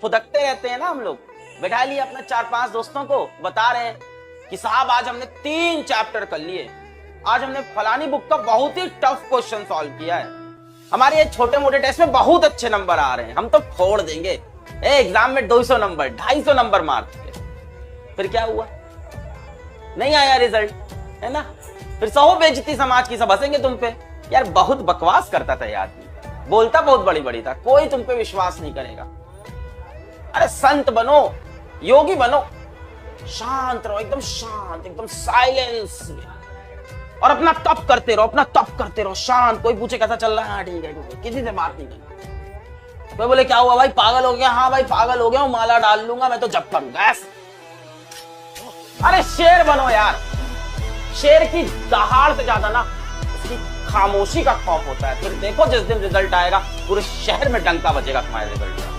फुदकते रहते हैं ना हम लोग। बैठा लिए अपने 4-5 दोस्तों को, बता रहे हैं कि साहब आज हमने 3 चैप्टर कर लिए, आज हमने फलानी बुक का बहुत ही टफ क्वेश्चन सॉल्व किया है, हमारे ये छोटे मोटे टेस्ट में बहुत अच्छे नंबर आ रहे हैं, हम तो फोड़ देंगे, एग्जाम में 200 नंबर 250 नंबर मार देंगे। फिर क्या हुआ? नहीं आया रिजल्ट, है ना? फिर 100 बेइज्जती समाज की, सब हंसेंगे तुम पे। यार बहुत बकवास करता था यार, बोलता बहुत बड़ी बड़ी था, कोई तुम पे विश्वास नहीं करेगा। अरे संत बनो, योगी बनो, शांत रहो, एकदम शांत, एकदम साइलेंस में, और अपना तप करते रहो, अपना तप करते रहो, शांत। कोई पूछे कैसा चल रहा है, हाँ ठीक है, किसी से बात नहीं करनी। कोई बोले क्या हुआ भाई, पागल हो गया? हाँ भाई पागल हो गया हूं, माला डाल लूंगा मैं तो जप करूंगा। अरे शेर बनो यार, शेर की दहाड़ से ज्यादा ना उसकी खामोशी का खौफ होता है। फिर देखो जिस दिन रिजल्ट आएगा पूरे शहर में डंका बजेगा तुम्हारे रिजल्ट का।